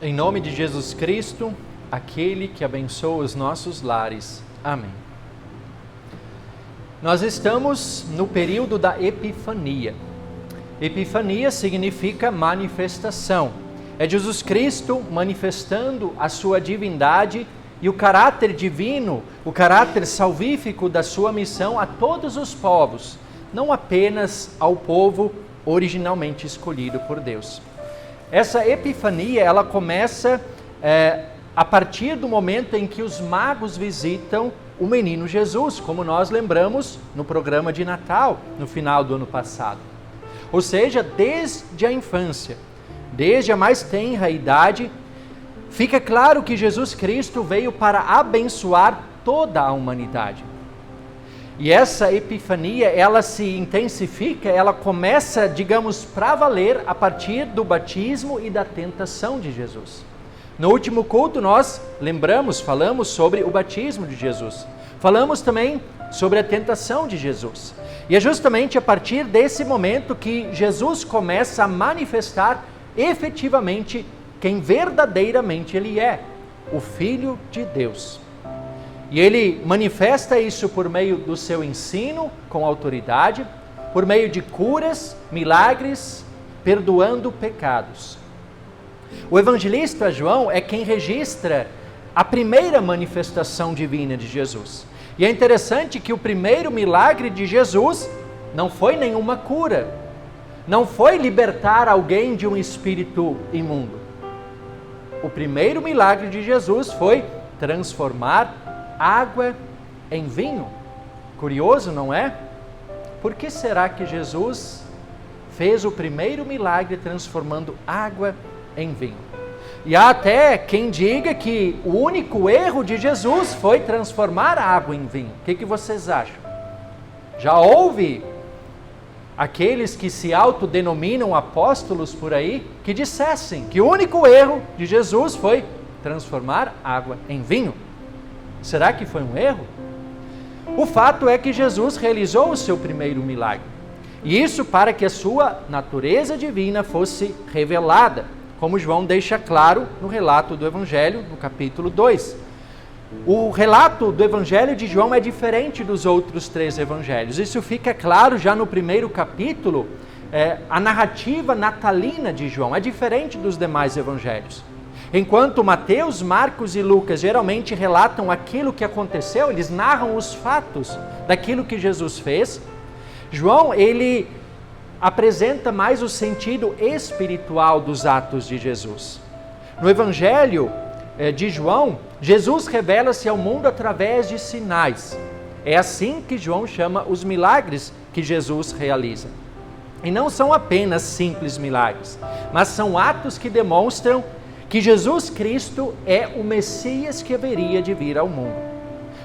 Em nome de Jesus Cristo, aquele que abençoa os nossos lares. Amém. Nós estamos no período da Epifania. Epifania significa manifestação. É Jesus Cristo manifestando a sua divindade e o caráter divino, o caráter salvífico da sua missão a todos os povos, não apenas ao povo originalmente escolhido por Deus. Essa Epifania, ela começa a partir do momento em que os magos visitam o menino Jesus, como nós lembramos no programa de Natal, no final do ano passado. Ou seja, desde a infância, desde a mais tenra idade, fica claro que Jesus Cristo veio para abençoar toda a humanidade. E essa epifania, ela se intensifica, ela começa, digamos, para valer a partir do batismo e da tentação de Jesus. No último culto nós falamos sobre o batismo de Jesus. Falamos também sobre a tentação de Jesus. E é justamente a partir desse momento que Jesus começa a manifestar efetivamente quem verdadeiramente Ele é, o Filho de Deus. E Ele manifesta isso por meio do seu ensino com autoridade, por meio de curas, milagres, perdoando pecados. O evangelista João é quem registra a primeira manifestação divina de Jesus. E é interessante que o primeiro milagre de Jesus não foi nenhuma cura, não foi libertar alguém de um espírito imundo. O primeiro milagre de Jesus foi transformar água em vinho. Curioso, não é? Por que será que Jesus fez o primeiro milagre transformando água em vinho? E há até quem diga que o único erro de Jesus foi transformar água em vinho. O que vocês acham? Já houve aqueles que se autodenominam apóstolos por aí que dissessem que o único erro de Jesus foi transformar água em vinho. Será que foi um erro? O fato é que Jesus realizou o seu primeiro milagre. E isso para que a sua natureza divina fosse revelada, como João deixa claro no relato do Evangelho, no capítulo 2. O relato do Evangelho de João é diferente dos outros 3 evangelhos. Isso fica claro já no primeiro capítulo. A narrativa natalina de João é diferente dos demais evangelhos. Enquanto Mateus, Marcos e Lucas geralmente relatam aquilo que aconteceu, eles narram os fatos daquilo que Jesus fez, João, ele apresenta mais o sentido espiritual dos atos de Jesus. No Evangelho de João, Jesus revela-se ao mundo através de sinais. É assim que João chama os milagres que Jesus realiza. E não são apenas simples milagres, mas são atos que demonstram que Jesus Cristo é o Messias que haveria de vir ao mundo.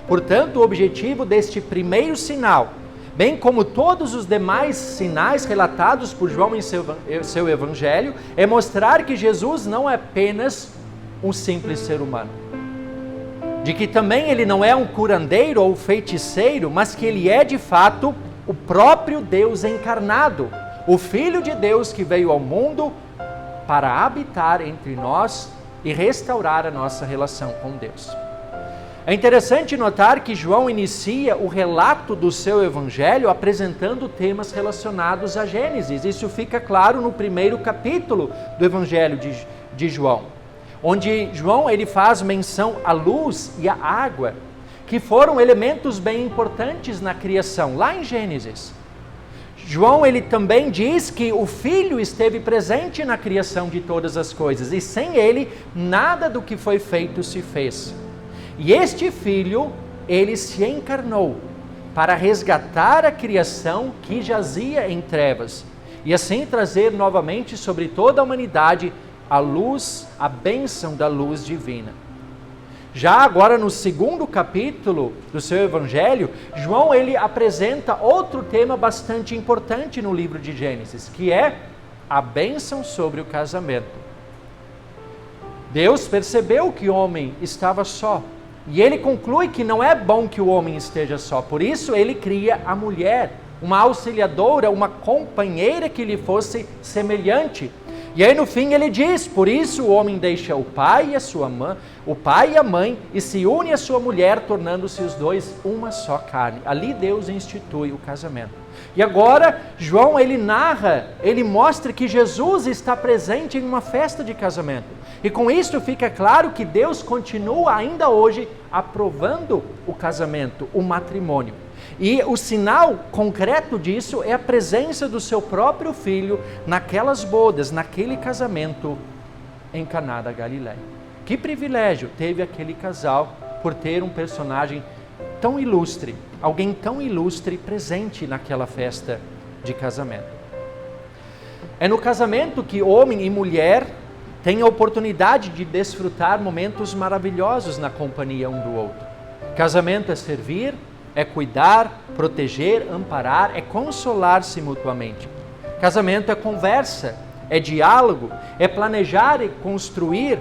Portanto, o objetivo deste primeiro sinal, bem como todos os demais sinais relatados por João em seu Evangelho, é mostrar que Jesus não é apenas um simples ser humano. De que também ele não é um curandeiro ou feiticeiro, mas que ele é de fato o próprio Deus encarnado, o Filho de Deus que veio ao mundo para habitar entre nós e restaurar a nossa relação com Deus. É interessante notar que João inicia o relato do seu evangelho apresentando temas relacionados a Gênesis. Isso fica claro no primeiro capítulo do evangelho de João, onde João ele faz menção à luz e à água, que foram elementos bem importantes na criação, lá em Gênesis. João ele também diz que o Filho esteve presente na criação de todas as coisas e sem ele nada do que foi feito se fez. E este Filho, ele se encarnou para resgatar a criação que jazia em trevas e assim trazer novamente sobre toda a humanidade a luz, a bênção da luz divina. Já agora no segundo capítulo do seu evangelho, João ele apresenta outro tema bastante importante no livro de Gênesis, que é a bênção sobre o casamento. Deus percebeu que o homem estava só, e ele conclui que não é bom que o homem esteja só, por isso ele cria a mulher, uma auxiliadora, uma companheira que lhe fosse semelhante. E aí no fim ele diz: por isso o homem deixa o pai e a sua mãe, o pai e a mãe, e se une à sua mulher, tornando-se os dois uma só carne. Ali Deus institui o casamento. E agora João, ele narra, ele mostra que Jesus está presente em uma festa de casamento. E com isso fica claro que Deus continua ainda hoje aprovando o casamento, o matrimônio. E o sinal concreto disso é a presença do seu próprio filho naquelas bodas, naquele casamento em Caná da Galileia. Que privilégio teve aquele casal por ter um personagem tão ilustre, alguém tão ilustre presente naquela festa de casamento. É no casamento que homem e mulher têm a oportunidade de desfrutar momentos maravilhosos na companhia um do outro. Casamento é servir, é cuidar, proteger, amparar, é consolar-se mutuamente. Casamento é conversa, é diálogo, é planejar e construir,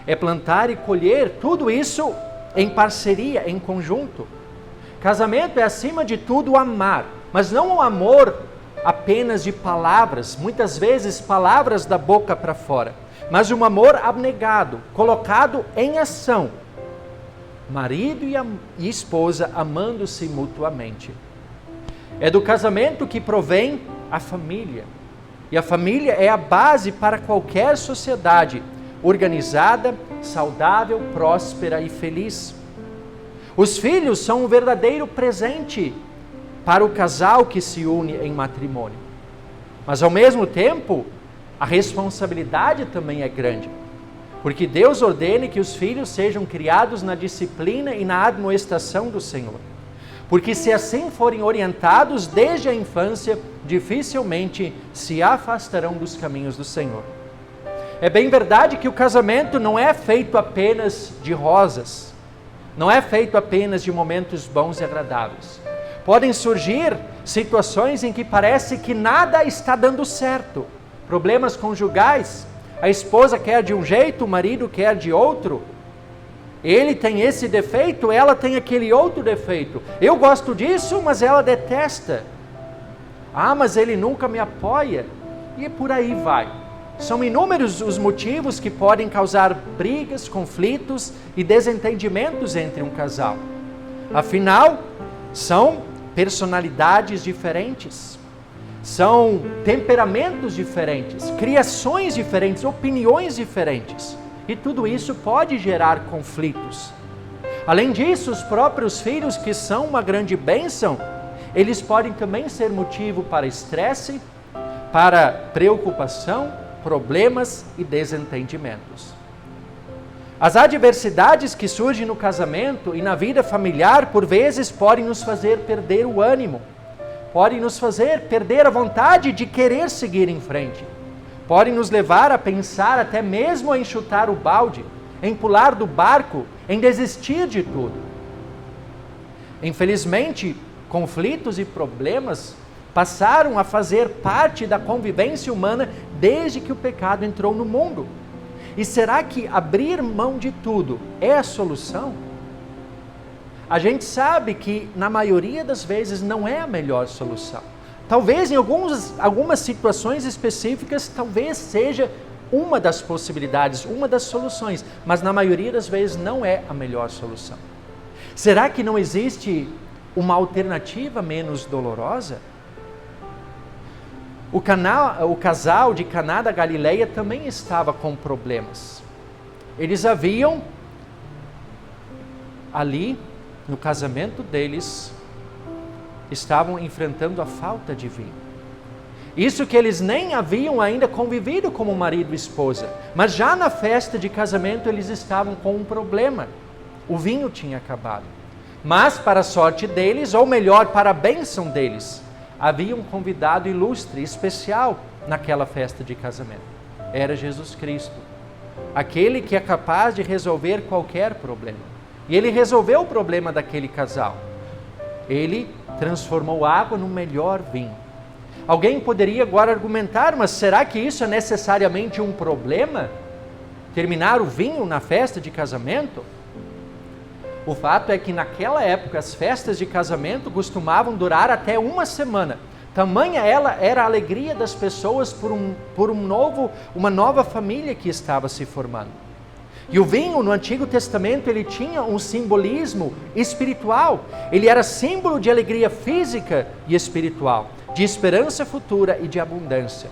é plantar e colher, tudo isso em parceria, em conjunto. Casamento é, acima de tudo, amar, mas não o amor apenas de palavras, muitas vezes palavras da boca para fora, mas um amor abnegado, colocado em ação. Marido e esposa amando-se mutuamente. É do casamento que provém a família. E a família é a base para qualquer sociedade organizada, saudável, próspera e feliz. Os filhos são um verdadeiro presente para o casal que se une em matrimônio. Mas ao mesmo tempo, a responsabilidade também é grande. Porque Deus ordena que os filhos sejam criados na disciplina e na admoestação do Senhor. Porque se assim forem orientados desde a infância, dificilmente se afastarão dos caminhos do Senhor. É bem verdade que o casamento não é feito apenas de rosas, não é feito apenas de momentos bons e agradáveis. Podem surgir situações em que parece que nada está dando certo, problemas conjugais. A esposa quer de um jeito, o marido quer de outro. Ele tem esse defeito, ela tem aquele outro defeito. Eu gosto disso, mas ela detesta. Ah, mas ele nunca me apoia. E por aí vai. São inúmeros os motivos que podem causar brigas, conflitos e desentendimentos entre um casal. Afinal, são personalidades diferentes. São temperamentos diferentes, criações diferentes, opiniões diferentes. E tudo isso pode gerar conflitos. Além disso, os próprios filhos, que são uma grande bênção, eles podem também ser motivo para estresse, para preocupação, problemas e desentendimentos. As adversidades que surgem no casamento e na vida familiar, por vezes, podem nos fazer perder o ânimo. Podem nos fazer perder a vontade de querer seguir em frente. Podem nos levar a pensar até mesmo a enxutar o balde, em pular do barco, em desistir de tudo. Infelizmente, conflitos e problemas passaram a fazer parte da convivência humana desde que o pecado entrou no mundo. E será que abrir mão de tudo é a solução? A gente sabe que, na maioria das vezes, não é a melhor solução. Talvez em algumas situações específicas, talvez seja uma das possibilidades, uma das soluções, mas na maioria das vezes não é a melhor solução. Será que não existe uma alternativa menos dolorosa? O casal de Caná da Galileia também estava com problemas. Eles haviam ali, no casamento deles, estavam enfrentando a falta de vinho. Isso que eles nem haviam ainda convivido como marido e esposa, mas já na festa de casamento eles estavam com um problema. O vinho tinha acabado. Mas para a sorte deles, ou melhor, para a bênção deles, havia um convidado ilustre, especial naquela festa de casamento. Era Jesus Cristo, aquele que é capaz de resolver qualquer problema. E ele resolveu o problema daquele casal. Ele transformou água no melhor vinho. Alguém poderia agora argumentar, mas será que isso é necessariamente um problema? Terminar o vinho na festa de casamento? O fato é que naquela época as festas de casamento costumavam durar até uma semana. Tamanha ela era a alegria das pessoas por uma nova família que estava se formando. E o vinho no Antigo Testamento, ele tinha um simbolismo espiritual. Ele era símbolo de alegria física e espiritual, de esperança futura e de abundância.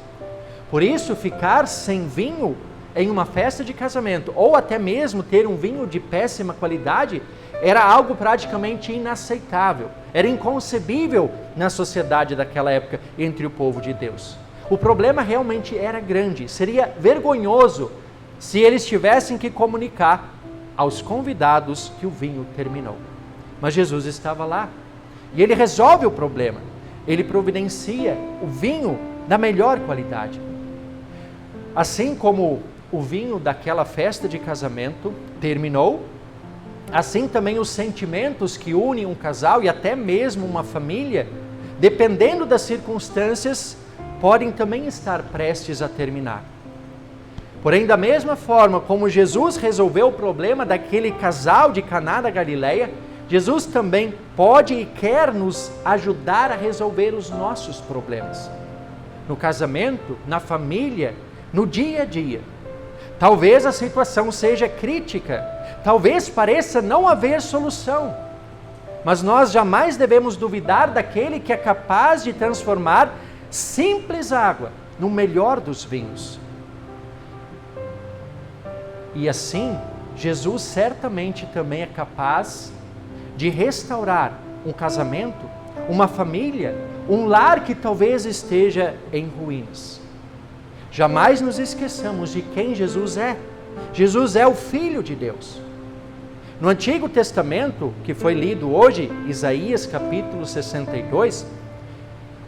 Por isso, ficar sem vinho em uma festa de casamento, ou até mesmo ter um vinho de péssima qualidade, era algo praticamente inaceitável. Era inconcebível na sociedade daquela época entre o povo de Deus. O problema realmente era grande. Seria vergonhoso se eles tivessem que comunicar aos convidados que o vinho terminou. Mas Jesus estava lá e ele resolve o problema. Ele providencia o vinho da melhor qualidade. Assim como o vinho daquela festa de casamento terminou, assim também os sentimentos que unem um casal e até mesmo uma família, dependendo das circunstâncias, podem também estar prestes a terminar. Porém, da mesma forma como Jesus resolveu o problema daquele casal de Caná da Galileia, Jesus também pode e quer nos ajudar a resolver os nossos problemas. No casamento, na família, no dia a dia. Talvez a situação seja crítica, talvez pareça não haver solução, mas nós jamais devemos duvidar daquele que é capaz de transformar simples água no melhor dos vinhos. E assim, Jesus certamente também é capaz de restaurar um casamento, uma família, um lar que talvez esteja em ruínas. Jamais nos esqueçamos de quem Jesus é. Jesus é o Filho de Deus. No Antigo Testamento, que foi lido hoje, Isaías capítulo 62,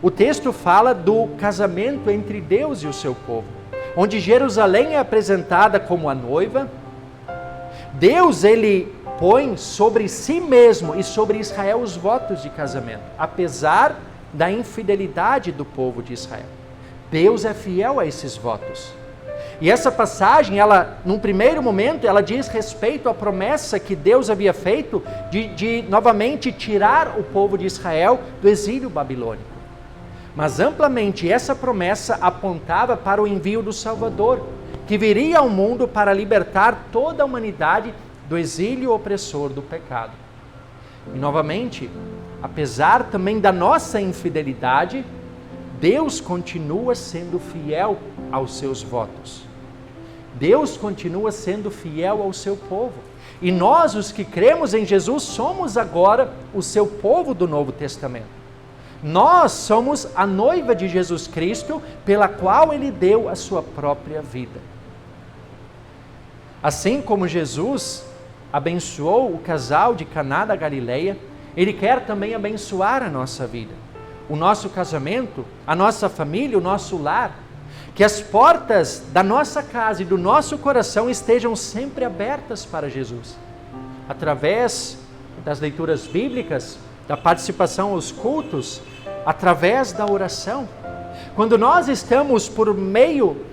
o texto fala do casamento entre Deus e o seu povo, onde Jerusalém é apresentada como a noiva. Deus, ele põe sobre si mesmo e sobre Israel os votos de casamento, apesar da infidelidade do povo de Israel. Deus é fiel a esses votos. E essa passagem, ela, num primeiro momento, ela diz respeito à promessa que Deus havia feito de novamente tirar o povo de Israel do exílio babilônico. Mas amplamente essa promessa apontava para o envio do Salvador, que viria ao mundo para libertar toda a humanidade do exílio opressor do pecado. E novamente, apesar também da nossa infidelidade, Deus continua sendo fiel aos seus votos. Deus continua sendo fiel ao seu povo. E nós, os que cremos em Jesus, somos agora o seu povo do Novo Testamento. Nós somos a noiva de Jesus Cristo, pela qual Ele deu a sua própria vida. Assim como Jesus abençoou o casal de Caná da Galileia, Ele quer também abençoar a nossa vida, o nosso casamento, a nossa família, o nosso lar. Que as portas da nossa casa e do nosso coração estejam sempre abertas para Jesus. Através das leituras bíblicas, da participação aos cultos, através da oração. Quando nós estamos por meio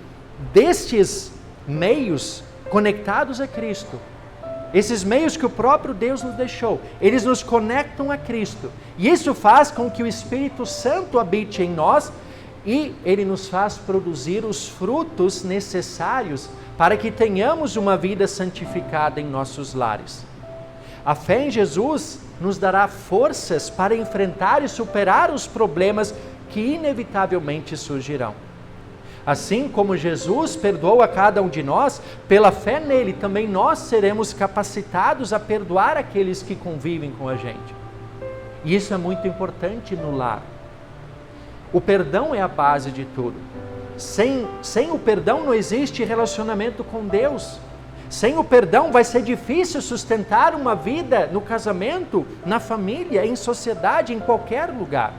destes meios conectados a Cristo, esses meios que o próprio Deus nos deixou, eles nos conectam a Cristo. E isso faz com que o Espírito Santo habite em nós e ele nos faz produzir os frutos necessários para que tenhamos uma vida santificada em nossos lares. A fé em Jesus nos dará forças para enfrentar e superar os problemas que inevitavelmente surgirão. Assim como Jesus perdoou a cada um de nós, pela fé nele também nós seremos capacitados a perdoar aqueles que convivem com a gente. E isso é muito importante no lar. O perdão é a base de tudo. Sem o perdão não existe relacionamento com Deus. Sem o perdão vai ser difícil sustentar uma vida no casamento, na família, em sociedade, em qualquer lugar.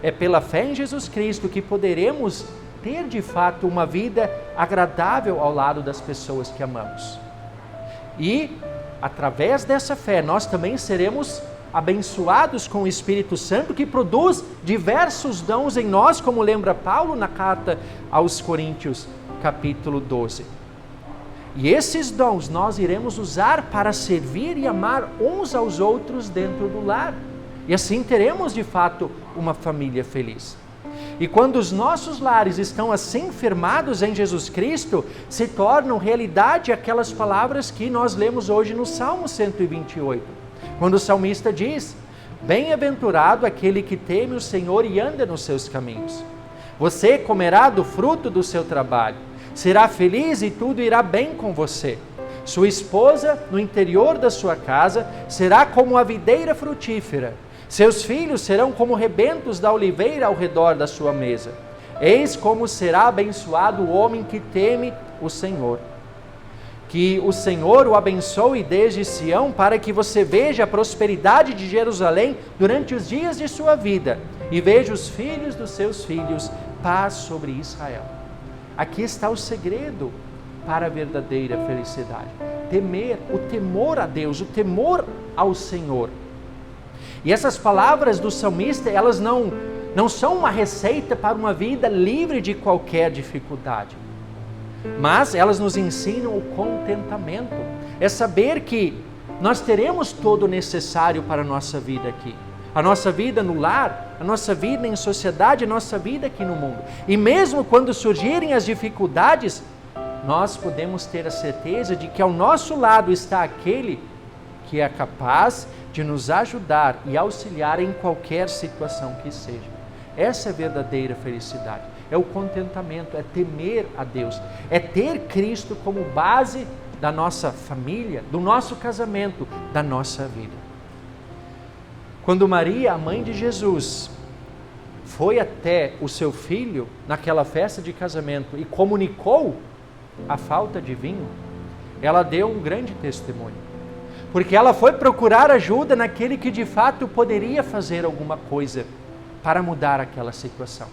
É pela fé em Jesus Cristo que poderemos ter de fato uma vida agradável ao lado das pessoas que amamos. E através dessa fé nós também seremos abençoados com o Espírito Santo, que produz diversos dons em nós, como lembra Paulo na carta aos Coríntios, capítulo 12. E esses dons nós iremos usar para servir e amar uns aos outros dentro do lar. E assim teremos de fato uma família feliz. E quando os nossos lares estão assim firmados em Jesus Cristo, se tornam realidade aquelas palavras que nós lemos hoje no Salmo 128. Quando o salmista diz: bem-aventurado aquele que teme o Senhor e anda nos seus caminhos. Você comerá do fruto do seu trabalho, será feliz e tudo irá bem com você. Sua esposa, no interior da sua casa, será como a videira frutífera. Seus filhos serão como rebentos da oliveira ao redor da sua mesa. Eis como será abençoado o homem que teme o Senhor. Que o Senhor o abençoe desde Sião, para que você veja a prosperidade de Jerusalém durante os dias de sua vida, e veja os filhos dos seus filhos, paz sobre Israel. Aqui está o segredo para a verdadeira felicidade. Temer, o temor a Deus, o temor ao Senhor. E essas palavras do salmista, elas não são uma receita para uma vida livre de qualquer dificuldade, mas elas nos ensinam o contentamento. É saber que nós teremos todo o necessário para a nossa vida aqui. A nossa vida no lar, a nossa vida em sociedade, a nossa vida aqui no mundo. E mesmo quando surgirem as dificuldades, nós podemos ter a certeza de que ao nosso lado está aquele que é capaz de nos ajudar e auxiliar em qualquer situação que seja. Essa é a verdadeira felicidade, é o contentamento, é temer a Deus, é ter Cristo como base da nossa família, do nosso casamento, da nossa vida. Quando Maria, a mãe de Jesus, foi até o seu filho naquela festa de casamento e comunicou a falta de vinho, ela deu um grande testemunho. Porque ela foi procurar ajuda naquele que de fato poderia fazer alguma coisa para mudar aquela situação.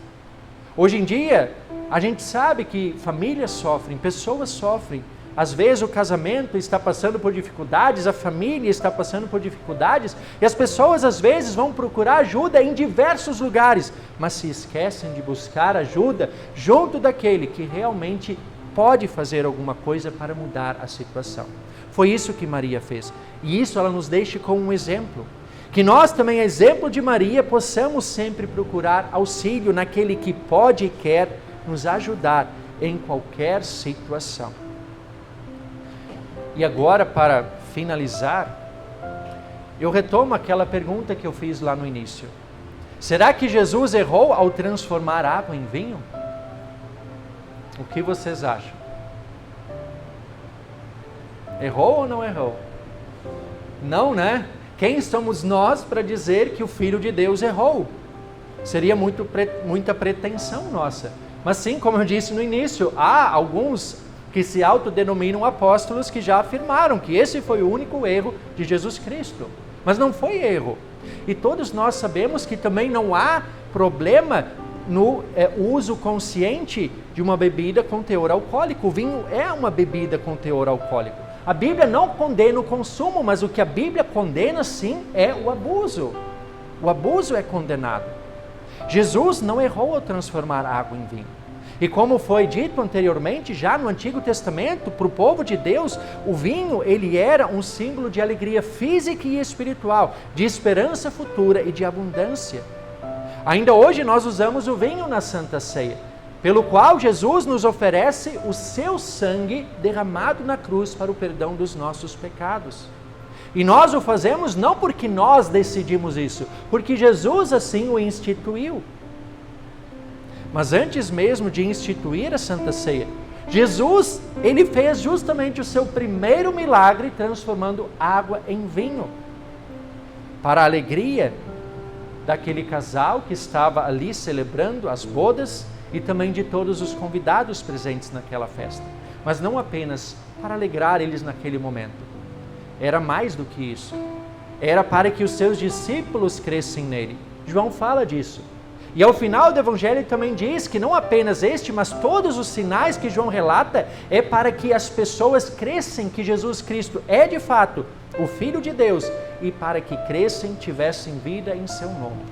Hoje em dia, a gente sabe que famílias sofrem, pessoas sofrem. Às vezes o casamento está passando por dificuldades, a família está passando por dificuldades, e as pessoas às vezes vão procurar ajuda em diversos lugares, mas se esquecem de buscar ajuda junto daquele que realmente pode fazer alguma coisa para mudar a situação. Foi isso que Maria fez. E isso ela nos deixa como um exemplo. Que nós também, exemplo de Maria, possamos sempre procurar auxílio naquele que pode e quer nos ajudar em qualquer situação. E agora, para finalizar, eu retomo aquela pergunta que eu fiz lá no início. Será que Jesus errou ao transformar água em vinho? O que vocês acham? Errou ou não errou? Não, né? Quem somos nós para dizer que o Filho de Deus errou? Seria muita pretensão nossa. Mas sim, como eu disse no início, há alguns que se autodenominam apóstolos que já afirmaram que esse foi o único erro de Jesus Cristo. Mas não foi erro. E todos nós sabemos que também não há problema no uso consciente de uma bebida com teor alcoólico. O vinho é uma bebida com teor alcoólico. A Bíblia não condena o consumo, mas o que a Bíblia condena sim é o abuso. O abuso é condenado. Jesus não errou ao transformar água em vinho. E como foi dito anteriormente, já no Antigo Testamento, para o povo de Deus, o vinho ele era um símbolo de alegria física e espiritual, de esperança futura e de abundância. Ainda hoje nós usamos o vinho na Santa Ceia, pelo qual Jesus nos oferece o seu sangue derramado na cruz para o perdão dos nossos pecados. E nós o fazemos não porque nós decidimos isso, porque Jesus assim o instituiu. Mas antes mesmo de instituir a Santa Ceia, Jesus, ele fez justamente o seu primeiro milagre transformando água em vinho. Para a alegria daquele casal que estava ali celebrando as bodas e também de todos os convidados presentes naquela festa. Mas não apenas para alegrar eles naquele momento. Era mais do que isso. Era para que os seus discípulos crescem nele. João fala disso. E ao final do Evangelho também diz que não apenas este, mas todos os sinais que João relata é para que as pessoas cresçam que Jesus Cristo é de fato o Filho de Deus e para que cresçam, tivessem vida em seu nome.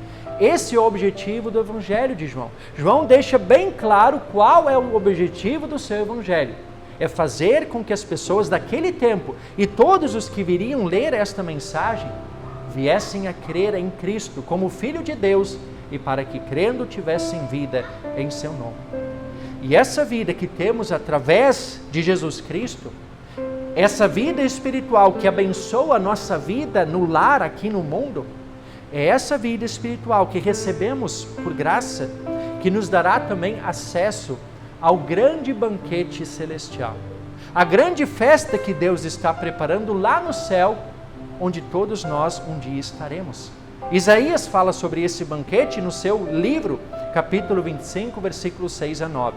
Esse é o objetivo do Evangelho de João. João deixa bem claro qual é o objetivo do seu Evangelho. É fazer com que as pessoas daquele tempo e todos os que viriam ler esta mensagem viessem a crer em Cristo como Filho de Deus e para que crendo tivessem vida em seu nome. E essa vida que temos através de Jesus Cristo, essa vida espiritual que abençoa a nossa vida no lar aqui no mundo, é essa vida espiritual que recebemos por graça, que nos dará também acesso ao grande banquete celestial. A grande festa que Deus está preparando lá no céu, onde todos nós um dia estaremos. Isaías fala sobre esse banquete no seu livro, capítulo 25, versículos 6 a 9.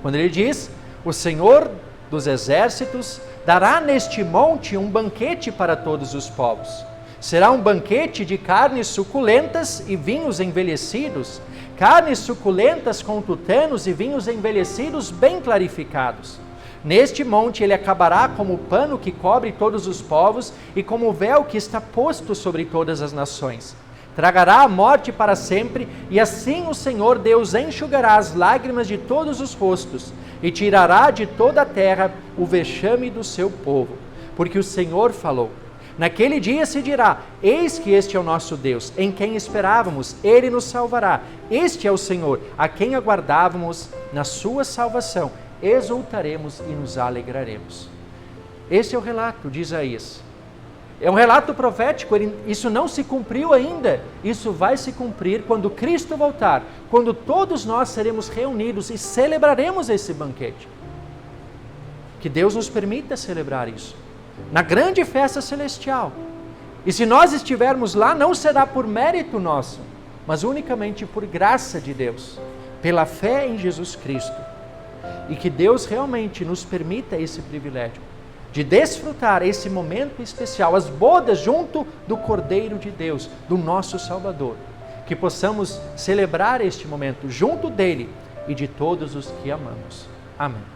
Quando ele diz: o Senhor dos exércitos dará neste monte um banquete para todos os povos. Será um banquete de carnes suculentas e vinhos envelhecidos, carnes suculentas com tutanos e vinhos envelhecidos bem clarificados. Neste monte ele acabará como o pano que cobre todos os povos e como o véu que está posto sobre todas as nações. Tragará a morte para sempre, e assim o Senhor Deus enxugará as lágrimas de todos os rostos e tirará de toda a terra o vexame do seu povo. Porque o Senhor falou. Naquele dia se dirá: eis que este é o nosso Deus, em quem esperávamos, ele nos salvará. Este é o Senhor, a quem aguardávamos na sua salvação. Exultaremos e nos alegraremos. Esse é o relato de Isaías. É um relato profético, isso não se cumpriu ainda. Isso vai se cumprir quando Cristo voltar, quando todos nós seremos reunidos e celebraremos esse banquete. Que Deus nos permita celebrar isso na grande festa celestial. E se nós estivermos lá, não será por mérito nosso, mas unicamente por graça de Deus, pela fé em Jesus Cristo. E que Deus realmente nos permita esse privilégio de desfrutar esse momento especial, as bodas junto do Cordeiro de Deus, do nosso Salvador. Que possamos celebrar este momento junto dele e de todos os que amamos. Amém.